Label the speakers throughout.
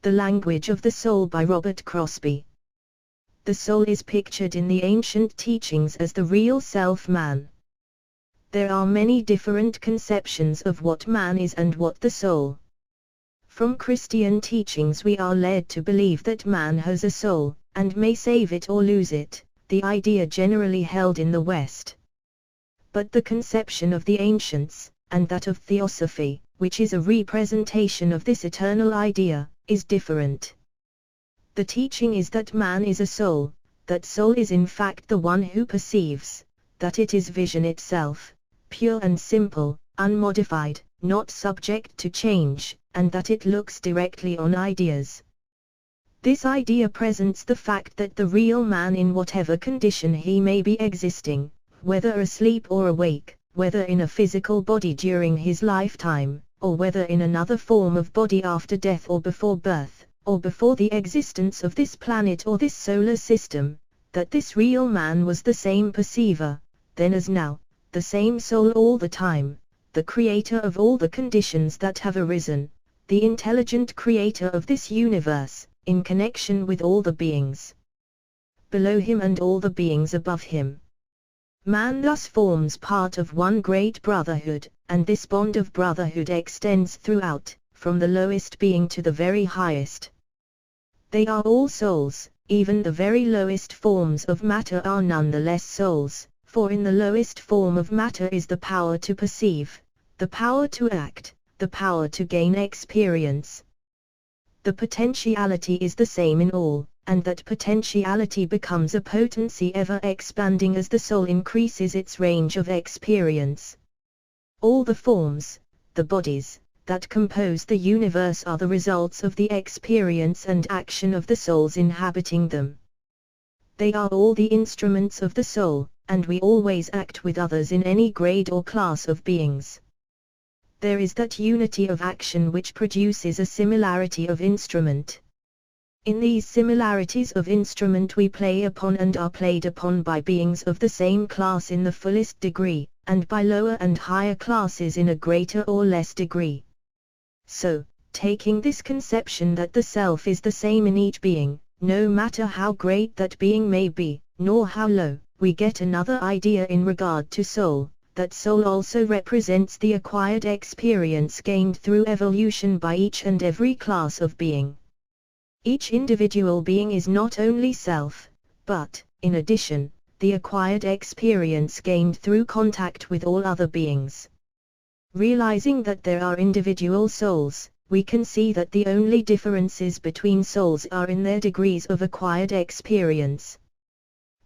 Speaker 1: The Language of the Soul by Robert Crosbie. The soul is pictured in the ancient teachings as the real self-man. There are many different conceptions of what man is and what the soul. From Christian teachings we are led to believe that man has a soul, and may save it or lose it, the idea generally held in the West. But the conception of the ancients, and that of Theosophy, which is a representation of this eternal idea, is different. The teaching is that man is a soul, that soul is in fact the one who perceives, that it is vision itself, pure and simple, unmodified, not subject to change, and that it looks directly on ideas. This idea presents the fact that the real man, in whatever condition he may be existing, whether asleep or awake, whether in a physical body during his lifetime, or whether in another form of body after death or before birth, or before the existence of this planet or this solar system, that this real man was the same perceiver, then as now, the same soul all the time, the creator of all the conditions that have arisen, the intelligent creator of this universe, in connection with all the beings below him and all the beings above him. Man thus forms part of one great brotherhood, and this bond of brotherhood extends throughout, from the lowest being to the very highest. They are all souls, even the very lowest forms of matter are nonetheless souls, for in the lowest form of matter is the power to perceive, the power to act, the power to gain experience. The potentiality is the same in all, and that potentiality becomes a potency ever expanding as the soul increases its range of experience. All the forms, the bodies, that compose the universe are the results of the experience and action of the souls inhabiting them. They are all the instruments of the soul, and we always act with others in any grade or class of beings. There is that unity of action which produces a similarity of instrument. In these similarities of instrument we play upon and are played upon by beings of the same class in the fullest degree, and by lower and higher classes in a greater or less degree. So, taking this conception that the self is the same in each being, no matter how great that being may be, nor how low, we get another idea in regard to soul, that soul also represents the acquired experience gained through evolution by each and every class of being. Each individual being is not only self, but, in addition, the acquired experience gained through contact with all other beings. Realizing that there are individual souls, we can see that the only differences between souls are in their degrees of acquired experience.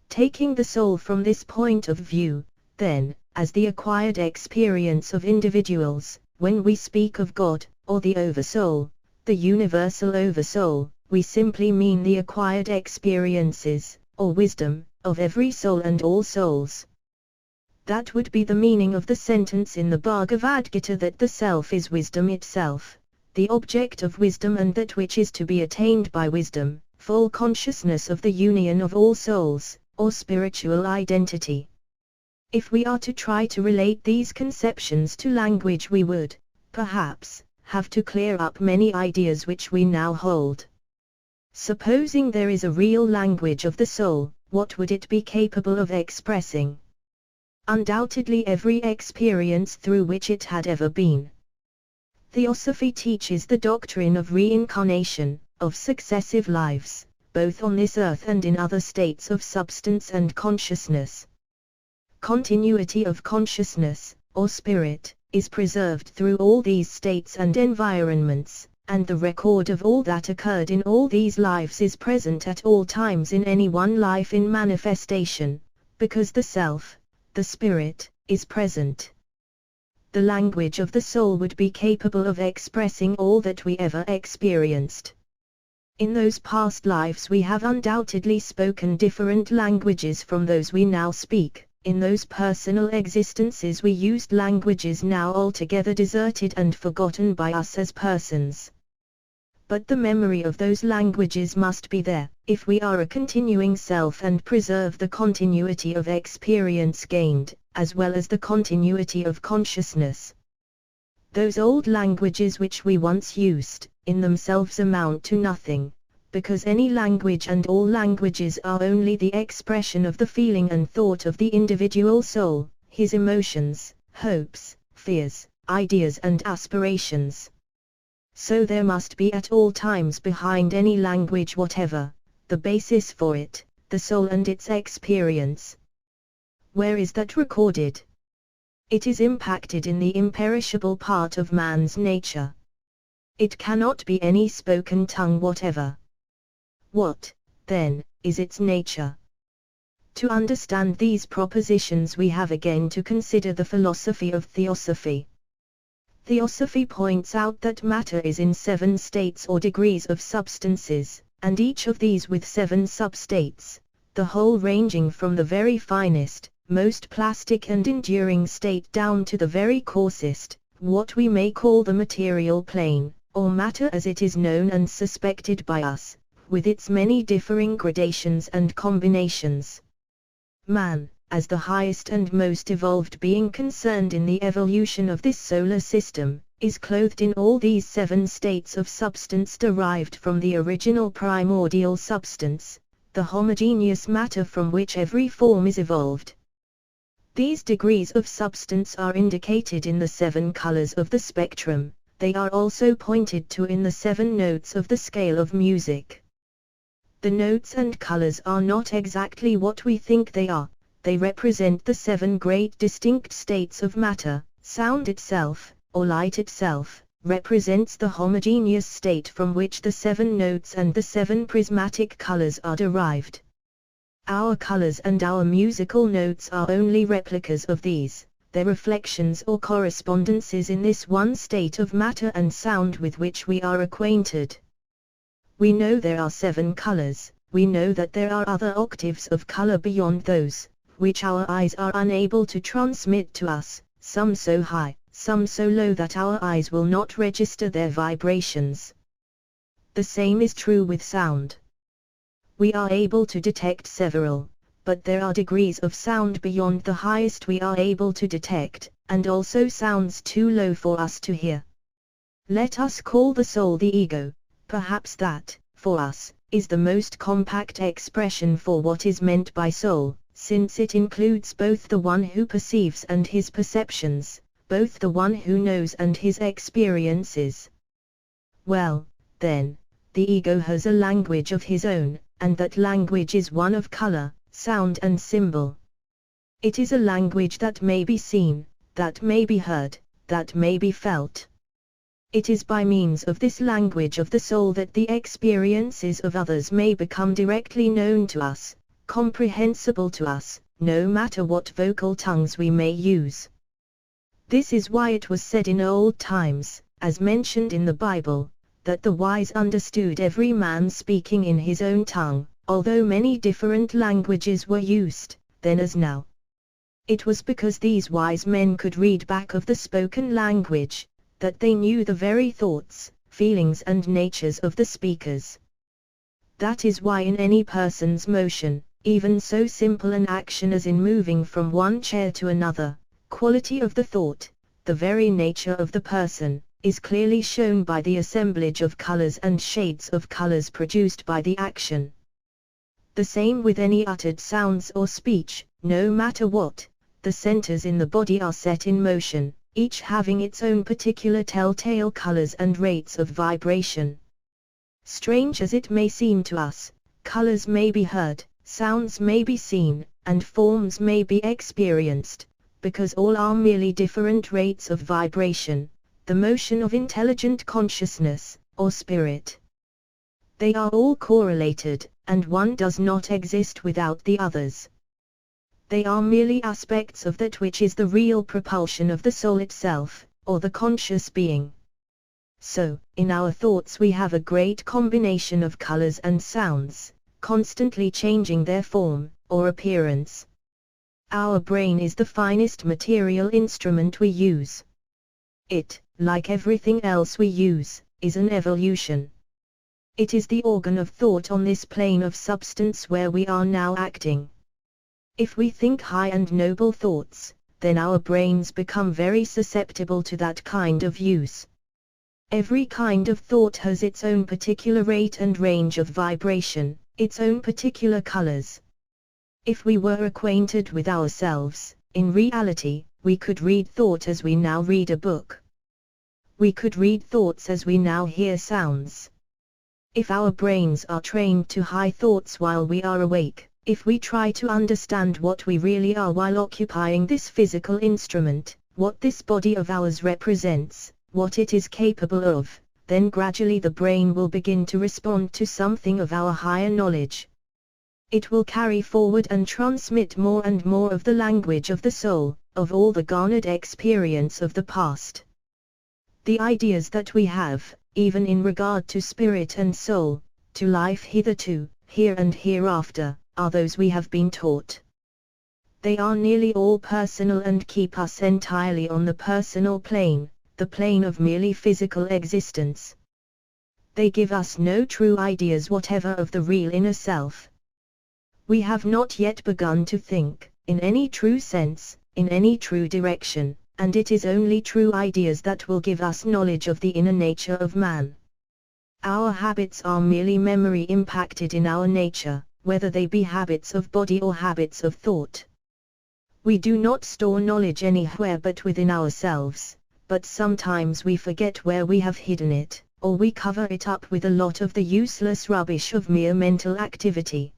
Speaker 1: Taking the soul from this point of view, then, as the acquired experience of individuals, when we speak of God, or the Oversoul, the universal Oversoul, we simply mean the acquired experiences, or wisdom, of every soul and all souls. That would be the meaning of the sentence in the Bhagavad Gita that the self is wisdom itself, the object of wisdom and that which is to be attained by wisdom, full consciousness of the union of all souls, or spiritual identity. If we are to try to relate these conceptions to language we would, perhaps, have to clear up many ideas which we now hold. Supposing there is a real language of the soul, what would it be capable of expressing? Undoubtedly every experience through which it had ever been. Theosophy teaches the doctrine of reincarnation, of successive lives, both on this earth and in other states of substance and consciousness. Continuity of consciousness, or spirit, is preserved through all these states and environments, and the record of all that occurred in all these lives is present at all times in any one life in manifestation, because the self, the spirit, is present. The language of the soul would be capable of expressing all that we ever experienced. In those past lives we have undoubtedly spoken different languages from those we now speak. In those personal existences we used languages now altogether deserted and forgotten by us as persons. But the memory of those languages must be there, if we are a continuing self and preserve the continuity of experience gained, as well as the continuity of consciousness. Those old languages which we once used, in themselves amount to nothing, because any language and all languages are only the expression of the feeling and thought of the individual soul, his emotions, hopes, fears, ideas and aspirations. So there must be at all times behind any language whatever, the basis for it, the soul and its experience. Where is that recorded? It is impacted in the imperishable part of man's nature. It cannot be any spoken tongue whatever. What, then, is its nature? To understand these propositions we have again to consider the philosophy of Theosophy. Theosophy points out that matter is in 7 states or degrees of substances, and each of these with 7 substates, the whole ranging from the very finest, most plastic and enduring state down to the very coarsest, what we may call the material plane, or matter as it is known and suspected by us, with its many differing gradations and combinations. Man, as the highest and most evolved being concerned in the evolution of this solar system, is clothed in all these 7 states of substance derived from the original primordial substance, the homogeneous matter from which every form is evolved. These degrees of substance are indicated in the 7 colors of the spectrum, they are also pointed to in the 7 notes of the scale of music. The notes and colors are not exactly what we think they are, they represent the 7 great distinct states of matter. Sound itself, or light itself, represents the homogeneous state from which the 7 notes and the 7 prismatic colors are derived. Our colors and our musical notes are only replicas of these, their reflections or correspondences in this one state of matter and sound with which we are acquainted. We know there are 7 colors, we know that there are other octaves of color beyond those, which our eyes are unable to transmit to us, some so high, some so low that our eyes will not register their vibrations. The same is true with sound. We are able to detect several, but there are degrees of sound beyond the highest we are able to detect, and also sounds too low for us to hear. Let us call the soul the ego, perhaps that, for us, is the most compact expression for what is meant by soul, since it includes both the one who perceives and his perceptions, both the one who knows and his experiences. Well, then, the ego has a language of his own, and that language is one of color, sound and symbol. It is a language that may be seen, that may be heard, that may be felt. It is by means of this language of the soul that the experiences of others may become directly known to us, comprehensible to us, no matter what vocal tongues we may use. This is why it was said in old times, as mentioned in the Bible, that the wise understood every man speaking in his own tongue, although many different languages were used, then as now. It was because these wise men could read back of the spoken language, that they knew the very thoughts, feelings and natures of the speakers. That is why in any person's motion, even so simple an action as in moving from one chair to another, quality of the thought, the very nature of the person, is clearly shown by the assemblage of colors and shades of colors produced by the action. The same with any uttered sounds or speech, no matter what, the centers in the body are set in motion, each having its own particular telltale colors and rates of vibration. Strange as it may seem to us, colors may be heard, sounds may be seen, and forms may be experienced, because all are merely different rates of vibration, the motion of intelligent consciousness, or spirit. They are all correlated, and one does not exist without the others. They are merely aspects of that which is the real propulsion of the soul itself, or the conscious being. So, in our thoughts we have a great combination of colors and sounds, constantly changing their form, or appearance. Our brain is the finest material instrument we use. It, like everything else we use, is an evolution. It is the organ of thought on this plane of substance where we are now acting. If we think high and noble thoughts, then our brains become very susceptible to that kind of use. Every kind of thought has its own particular rate and range of vibration, its own particular colors. If we were acquainted with ourselves, in reality, we could read thought as we now read a book. We could read thoughts as we now hear sounds. If our brains are trained to high thoughts while we are awake, if we try to understand what we really are while occupying this physical instrument, what this body of ours represents, what it is capable of, then gradually the brain will begin to respond to something of our higher knowledge. It will carry forward and transmit more and more of the language of the soul, of all the garnered experience of the past. The ideas that we have, even in regard to spirit and soul, to life hitherto, here and hereafter, are those we have been taught. They are nearly all personal and keep us entirely on the personal plane, the plane of merely physical existence. They give us no true ideas whatever of the real inner self. We have not yet begun to think, in any true sense, in any true direction, and it is only true ideas that will give us knowledge of the inner nature of man. Our habits are merely memory impacted in our nature, whether they be habits of body or habits of thought. We do not store knowledge anywhere but within ourselves, but sometimes we forget where we have hidden it, or we cover it up with a lot of the useless rubbish of mere mental activity.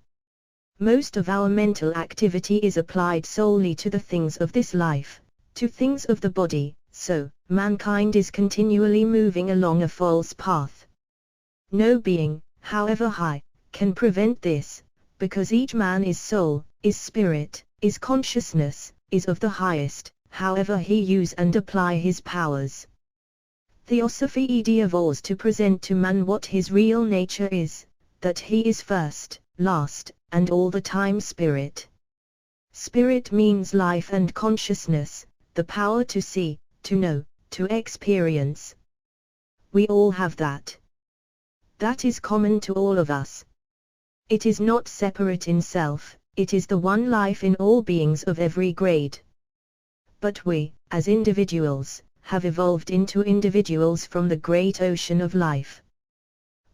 Speaker 1: Most of our mental activity is applied solely to the things of this life, to things of the body, so mankind is continually moving along a false path. No being, however high, can prevent this, because each man is soul, is spirit, is consciousness, is of the highest, however he use and apply his powers. Theosophy endeavors to present to man what his real nature is, that he is first, last, and all the time spirit. Spirit means life and consciousness, the power to see, to know, to experience. We all have that. That is common to all of us. It is not separate in self, it is the one life in all beings of every grade. But we, as individuals, have evolved into individuals from the great ocean of life.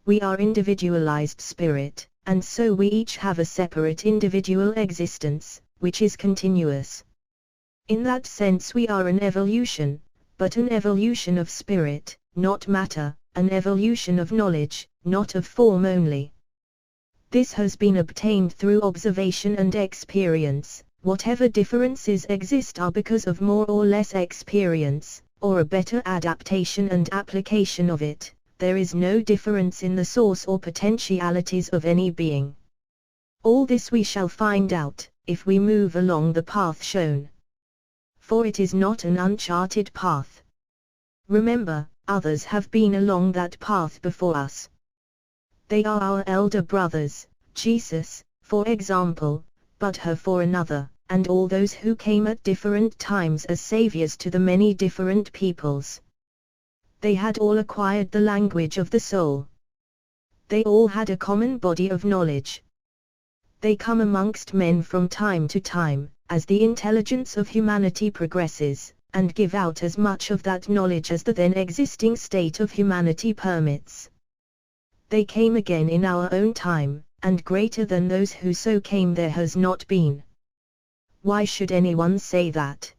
Speaker 1: We are individualized spirit, and so we each have a separate individual existence, which is continuous. In that sense we are an evolution, but an evolution of spirit, not matter, an evolution of knowledge, not of form only. This has been obtained through observation and experience. Whatever differences exist are because of more or less experience, or a better adaptation and application of it. There is no difference in the source or potentialities of any being. All this we shall find out, if we move along the path shown. For it is not an uncharted path. Remember, others have been along that path before us. They are our elder brothers, Jesus, for example, Buddha for another, and all those who came at different times as saviors to the many different peoples. They had all acquired the language of the soul. They all had a common body of knowledge. They come amongst men from time to time, as the intelligence of humanity progresses, and give out as much of that knowledge as the then existing state of humanity permits. They came again in our own time, and greater than those who so came there has not been. Why should anyone say that?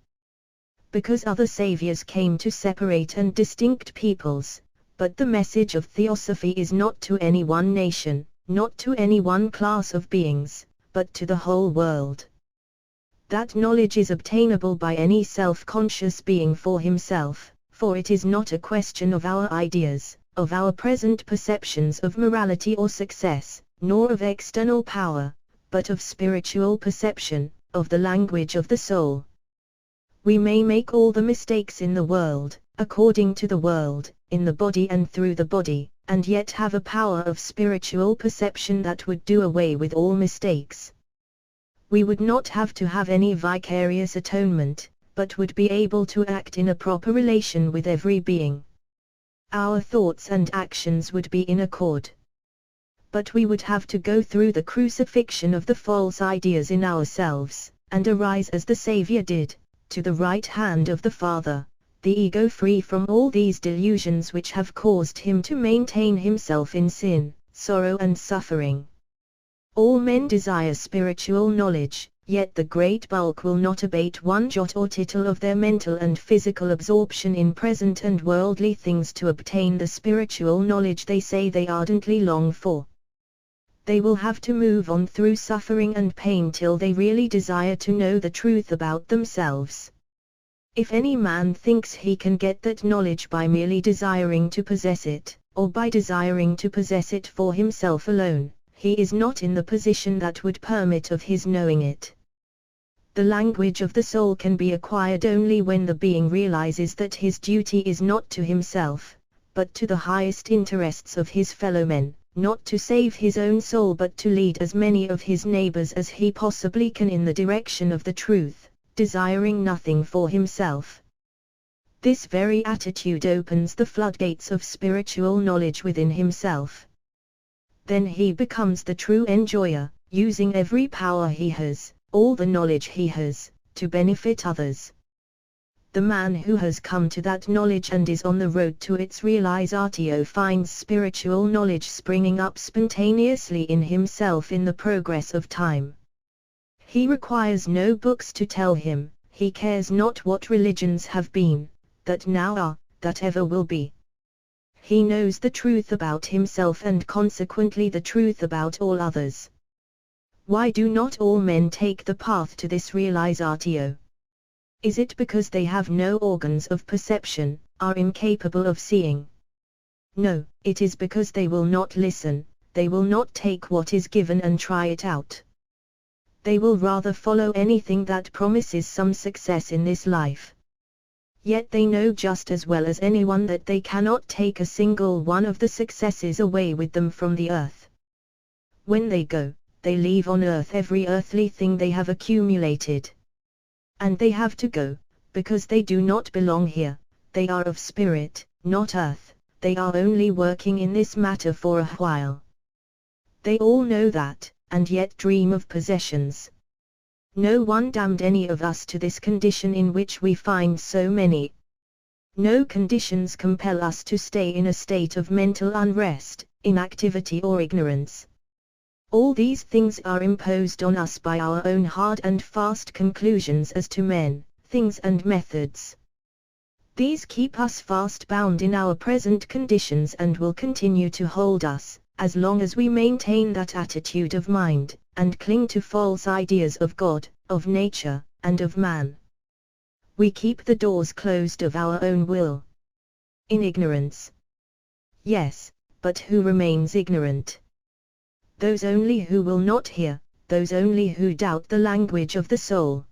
Speaker 1: Because other saviors came to separate and distinct peoples, but the message of Theosophy is not to any one nation, not to any one class of beings, but to the whole world. That knowledge is obtainable by any self-conscious being for himself, for it is not a question of our ideas, of our present perceptions of morality or success, nor of external power, but of spiritual perception, of the language of the soul. We may make all the mistakes in the world, according to the world, in the body and through the body, and yet have a power of spiritual perception that would do away with all mistakes. We would not have to have any vicarious atonement, but would be able to act in a proper relation with every being. Our thoughts and actions would be in accord. But we would have to go through the crucifixion of the false ideas in ourselves, and arise as the Saviour did, to the right hand of the Father, the ego free from all these delusions which have caused him to maintain himself in sin, sorrow and suffering. All men desire spiritual knowledge, yet the great bulk will not abate one jot or tittle of their mental and physical absorption in present and worldly things to obtain the spiritual knowledge they say they ardently long for. They will have to move on through suffering and pain till they really desire to know the truth about themselves. If any man thinks he can get that knowledge by merely desiring to possess it, or by desiring to possess it for himself alone, he is not in the position that would permit of his knowing it. The language of the soul can be acquired only when the being realizes that his duty is not to himself, but to the highest interests of his fellow men, not to save his own soul but to lead as many of his neighbors as he possibly can in the direction of the truth, desiring nothing for himself. This very attitude opens the floodgates of spiritual knowledge within himself. Then he becomes the true enjoyer, using every power he has, all the knowledge he has, to benefit others. The man who has come to that knowledge and is on the road to its realizatio finds spiritual knowledge springing up spontaneously in himself in the progress of time. He requires no books to tell him, he cares not what religions have been, that now are, that ever will be. He knows the truth about himself and consequently the truth about all others. Why do not all men take the path to this realizatio? Is it because they have no organs of perception, are incapable of seeing? No, it is because they will not listen, they will not take what is given and try it out. They will rather follow anything that promises some success in this life. Yet they know just as well as anyone that they cannot take a single one of the successes away with them from the earth. When they go, they leave on earth every earthly thing they have accumulated. And they have to go, because they do not belong here, they are of spirit, not earth, they are only working in this matter for a while. They all know that, and yet dream of possessions. No one damned any of us to this condition in which we find so many. No conditions compel us to stay in a state of mental unrest, inactivity or ignorance. All these things are imposed on us by our own hard and fast conclusions as to men, things and methods. These keep us fast bound in our present conditions and will continue to hold us, as long as we maintain that attitude of mind, and cling to false ideas of God, of nature, and of man. We keep the doors closed of our own will. In ignorance. Yes, but who remains ignorant? Those only who will not hear, those only who doubt the language of the soul.